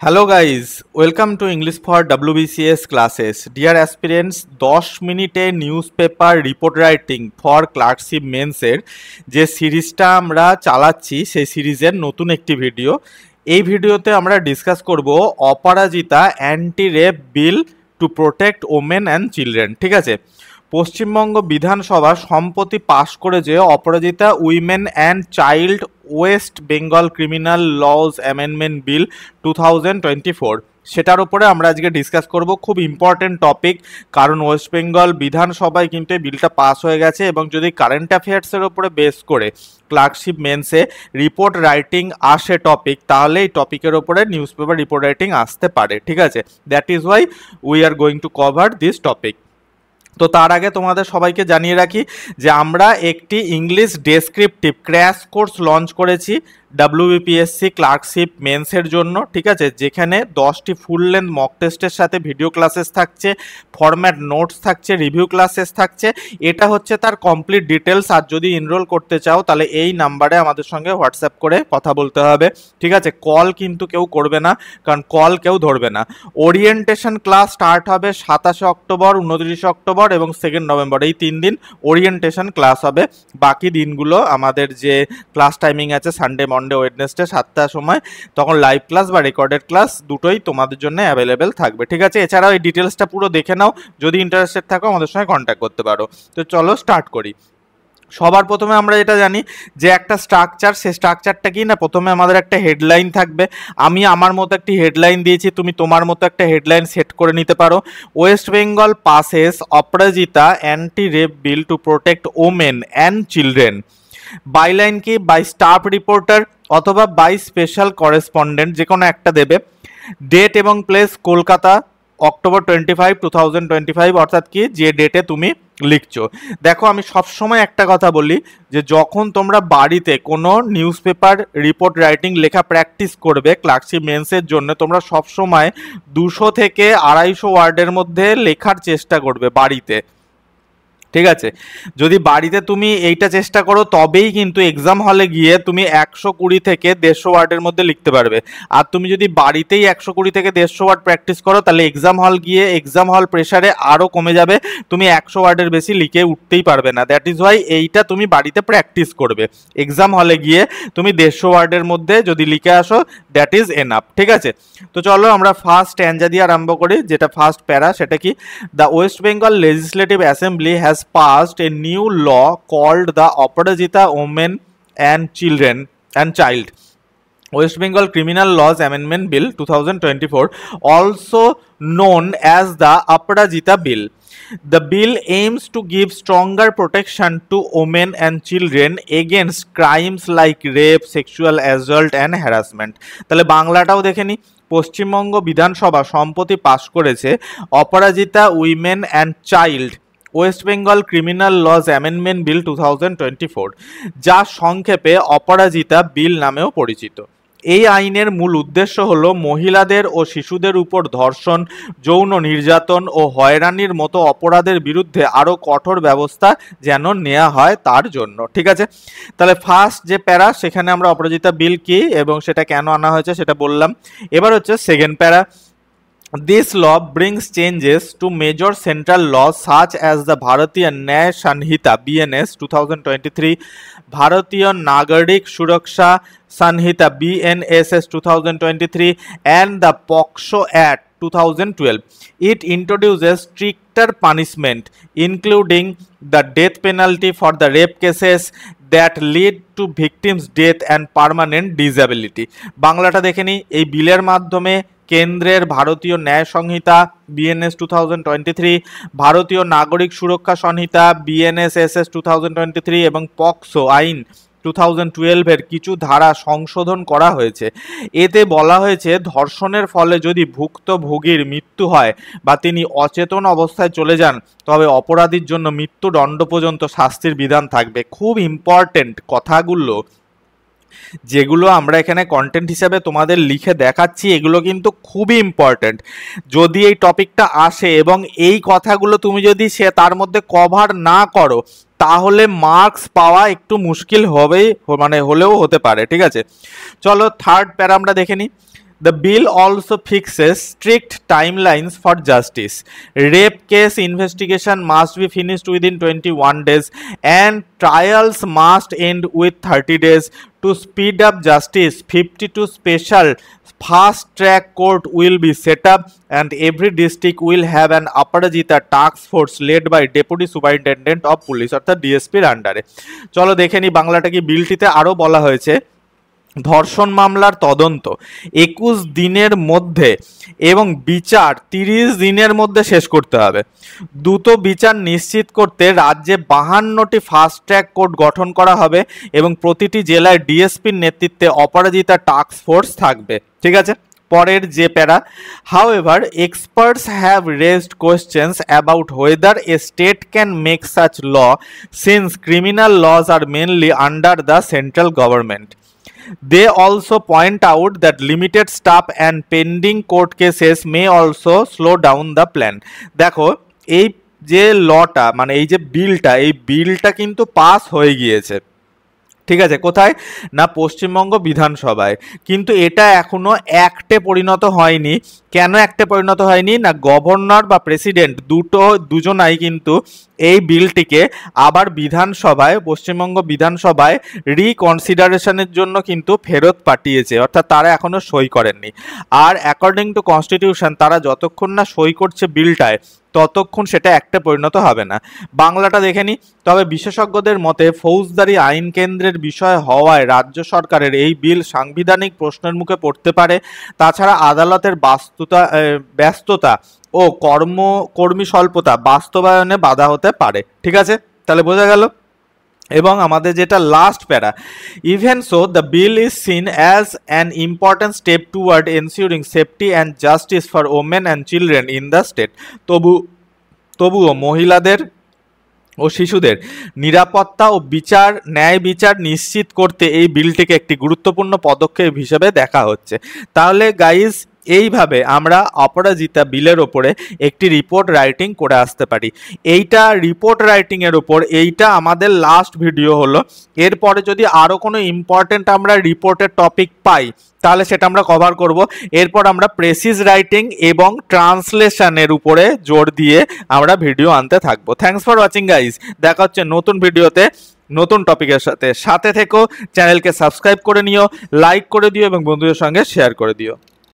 Hello guys, welcome to English for WBCS classes. Dear aspirants, 10 মিনিটে newspaper report writing for clerkship মেন্সের যে সিরিজটা আমরা চালাচ্ছি সেই সিরিজের নতুন একটি ভিডিও। এই ভিডিওতে আমরা ডিসকাস করব Aparajita anti rape bill to protect women and children. ঠিক আছে, পশ্চিমবঙ্গ বিধানসভা সম্প্রতি পাশ করেছে Aparajita women and child West Bengal criminal laws amendment bill 2024। সেটার উপরে আমরা আজকে ডিসকাস করব। খুব ইম্পর্টেন্ট টপিক, কারণ ওয়েস্ট বেঙ্গল বিধানসভায় কিন্তু এই বিলটা পাস হয়ে গেছে এবং যদি কারেন্ট অ্যাফেয়ার্সের উপরে বেস করে ক্লার্কশিপ মেন্সে রিপোর্ট রাইটিং আসে টপিক, তাহলে এই টপিকের ওপরে নিউজ পেপার রিপোর্ট রাইটিং আসতে পারে। ঠিক আছে, that is why we are going to cover this topic. তো তার আগে তোমাদের সবাইকে জানিয়ে রাখি যে আমরা একটি English descriptive crash course launch করেছি WBPSC ক্লার্কশিপ মেন্সের জন্য। ঠিক আছে, যেখানে 10টি ফুল লেন্থ মক টেস্টের সাথে ভিডিও ক্লাসেস থাকছে, ফরম্যাট নোটস থাকছে, রিভিউ ক্লাসেস থাকছে। এটা হচ্ছে তার কমপ্লিট ডিটেলস। আর যদি এনরোল করতে চাও তাহলে এই নাম্বারে আমাদের সঙ্গে হোয়াটসঅ্যাপ করে কথা বলতে হবে। ঠিক আছে, কল কিন্তু কেউ করবে না, কারণ কল কেউ ধরবে না। ওরিয়েন্টেশন ক্লাস স্টার্ট হবে 27 অক্টোবর, 29 অক্টোবর এবং 2 নভেম্বর। এই 3 দিন ওরিয়েন্টেশন ক্লাস হবে। বাকি দিনগুলো আমাদের যে ক্লাস টাইমিং আছে সানডে, মন্ডে, ওয়েডনেসডে 7টার সময়, তখন লাইভ ক্লাস বা রেকর্ডেড ক্লাস দুটোই তোমাদের জন্য অ্যাভেলেবেল থাকবে। ঠিক আছে, এছাড়াও এই ডিটেলসটা পুরো দেখে নাও, যদি ইন্টারেস্টেড থাকো আমাদের সঙ্গে কন্ট্যাক্ট করতে পারো। তো চলো স্টার্ট করি। সবার প্রথমে আমরা যেটা জানি যে একটা স্ট্রাকচার, সেই স্ট্রাকচারটা কি না, প্রথমে আমাদের একটা হেডলাইন থাকবে। আমি আমার মতো একটি হেডলাইন দিয়েছি, তুমি তোমার মতো একটা হেডলাইন সেট করে নিতে পারো। West Bengal passes Aparajita anti rape bill to protect women and children. Byline কি, বাই স্টাফ রিপোর্টার অথবা বাই স্পেশাল করেসপন্ডেন্ট, যে কোনো একটা দেবে। ডেট এবং প্লেস কলকাতা, অক্টোবর 25, 2025, অর্থাৎ কি যে ডেটে তুমি লিখছো। দেখো, আমি সবসময় একটা কথা বলি যে যখন তোমরা বাড়িতে কোনো নিউজ পেপার রিপোর্ট রাইটিং লেখা প্র্যাকটিস করবে ক্লার্কশিপ মেন্সের জন্য, তোমরা সবসময় 200 থেকে 250 ওয়ার্ডের মধ্যে লেখার চেষ্টা করবে বাড়িতে। ঠিক আছে, যদি বাড়িতে তুমি এইটা চেষ্টা করো তবেই কিন্তু এক্সাম হলে গিয়ে তুমি 120 থেকে 150 ওয়ার্ডের মধ্যে লিখতে পারবে। আর তুমি যদি বাড়িতেই 120 থেকে 150 ওয়ার্ড প্র্যাকটিস করো তাহলে এক্সাম হল গিয়ে এক্সাম হল প্রেসারে আরও কমে যাবে, তুমি 100 ওয়ার্ডের বেশি লিখে উঠতেই পারবে না। দ্যাট ইজ ওয়াই এইটা তুমি বাড়িতে প্র্যাকটিস করবে। এক্সাম হলে গিয়ে তুমি 150 ওয়ার্ডের মধ্যে যদি লিখে আসো, দ্যাট ইজ এনাফ। ঠিক আছে, তো চলো আমরা ফার্স্ট স্ট্যাঞ্জা দিয়ে আরম্ভ করি, যেটা ফার্স্ট প্যারা। সেটা কি, the West Bengal legislative assembly has passed a new law called the Aparajita Women and Children and Child West Bengal Criminal Laws Amendment Bill 2024, also known as the Aparajita Bill. The bill aims to give stronger protection to women and children against crimes like rape, sexual assault and harassment. তাহলে বাংলাটাও দেখে নি। পশ্চিমবঙ্গ বিধানসভা সম্প্রতি পাশ করেছে Aparajita women and child West Bengal criminal laws amendment bill 2024, যা সংক্ষেপে অপরাজিতা বিল নামেও পরিচিত। এই আইনের মূল উদ্দেশ্য হল মহিলাদের ও শিশুদের উপর ধর্ষণ, যৌন নির্যাতন ও হয়রানির মতো অপরাধের বিরুদ্ধে আরও কঠোর ব্যবস্থা যেন নেওয়া হয় তার জন্য। ঠিক আছে, তাহলে ফার্স্ট যে প্যারা, সেখানে আমরা অপরাজিতা বিল কি এবং সেটা কেন আনা হয়েছে সেটা বললাম। এবার হচ্ছে সেকেন্ড প্যারা। This law brings changes to major central laws such as the Bharatiya Nyaya Sanhita BNS 2023, Bharatiya Nagarik Suraksha Sanhita BNSS 2023 and the POCSO Act 2012. It introduces stricter punishment including the death penalty for the rape cases that lead to victims' death and permanent disability. বাংলাটা দেখে নি। এই বিলের মাধ্যমে কেন্দ্রের ভারতীয় ন্যায় সংহিতা BNS 2023, ভারতীয় নাগরিক সুরক্ষা সংহিতা BNSS 2023 এবং পক্সো আইন 2012 কিছু ধারা সংশোধন করা হয়েছে। এতে বলা হয়েছে ধর্ষণের ফলে যদি ভুক্তভোগীর মৃত্যু হয় বা তিনি অচেতন অবস্থায় চলে যান, তবে অপরাধীর জন্য মৃত্যুদণ্ড পর্যন্ত শাস্তির বিধান থাকবে। খুব ইম্পর্টেন্ট কথাগুলো, যেগুলো আমরা এখানে কন্টেন্ট হিসেবে তোমাদের লিখে দেখাচ্ছি, এগুলো কিন্তু খুবই ইম্পর্টেন্ট। যদি এই টপিকটা আসে এবং এই কথাগুলো তুমি যদি তার মধ্যে কভার না করো, তাহলে মার্কস পাওয়া একটু মুশকিল হবেই, মানে হলেও হতে পারে। ঠিক আছে, চলো থার্ড প্যারা আমরা দেখে নিই। The bill also fixes strict timelines for justice. Rape case investigation must be finished within 21 days and trials must end with 30 days. To speed up justice, 52 special fast track court will be set up and every district will have an Aparajita task force led by Deputy Superintendent of Police অর্থাৎ ডিএসপির আন্ডারে। চলো দেখে নি বাংলাটা কি। বিলটিতে আরও বলা হয়েছে ধর্ষণ মামলার তদন্ত 21 দিনের মধ্যে এবং বিচার 30 দিনের মধ্যে শেষ করতে হবে। দ্রুত বিচার নিশ্চিত করতে রাজ্যে 52টি ফাস্ট ট্র্যাক কোর্ট গঠন করা হবে এবং প্রতিটি জেলায় ডিএসপির নেতৃত্বে অপরাজিতা টাস্ক ফোর্স থাকবে। ঠিক আছে, পরের যে para, however experts have raised questions about whether a state can make such law since criminal laws are mainly under the central government. They also point out that limited staff and pending court cases may also slow down the plan. দেখো এই যে লটা মানে এই যে বিলটা কিন্তু pass হয়ে গিয়েছে। ঠিক আছে, কোথায় না পশ্চিমবঙ্গ বিধানসভায়, কিন্তু এটা এখনো অ্যাক্টে পরিণত হয়নি। কেন অ্যাক্টে পরিণত হয়নি না গভর্নর বা প্রেসিডেন্ট দুজনাই কিন্তু এই বিলটিকে আবার বিধানসভায় পশ্চিমবঙ্গ বিধানসভায় রিকনসিডারেশনের জন্য কিন্তু ফেরত পাঠিয়েছে, অর্থাৎ তারা এখনো সই করেননি। আর অ্যাকর্ডিং টু কনস্টিটিউশন তারা যতক্ষণ না সই করছে বিলটায় ততক্ষণ সেটা একটা পরিণত হবে না। বাংলাটা দেখে নি। তবে বিশেষজ্ঞদের মতে ফৌজদারি আইন কেন্দ্রের বিষয় হওয়ায় রাজ্য সরকারের এই বিল সাংবিধানিক প্রশ্নের মুখে পড়তে পারে। তাছাড়া আদালতের ব্যস্ততা ও কর্মী স্বল্পতা বাস্তবায়নে বাধা হতে পারে। ঠিক আছে, তাহলে বোঝা গেল। এবং আমাদের যেটা লাস্ট প্যারা, even so the bill is seen as an important step toward ensuring safety and justice for women and children in the state. তবুও মহিলাদের ও শিশুদের নিরাপত্তা ও ন্যায় বিচার নিশ্চিত করতে এই বিলটিকে একটি গুরুত্বপূর্ণ পদক্ষেপ হিসেবে দেখা হচ্ছে। তাহলে গাইজ এইভাবে আমরা অপরাজিতা বিলের ওপরে একটি রিপোর্ট রাইটিং করে আসতে পারি। এইটা রিপোর্ট রাইটিংয়ের ওপর এইটা আমাদের লাস্ট ভিডিও হলো। এরপরে যদি আরও কোনো ইম্পর্টেন্ট আমরা রিপোর্টের টপিক পাই তাহলে সেটা আমরা কভার করব। এরপর আমরা প্রেসিজ রাইটিং এবং ট্রান্সলেশনের উপরে জোর দিয়ে আমরা ভিডিও আনতে থাকবো। Thanks for watching guys. দেখা হচ্ছে নতুন ভিডিওতে নতুন টপিকের সাথে থেকো। চ্যানেলকে সাবস্ক্রাইব করে নিও, লাইক করে দিও এবং বন্ধুদের সঙ্গে শেয়ার করে দিও।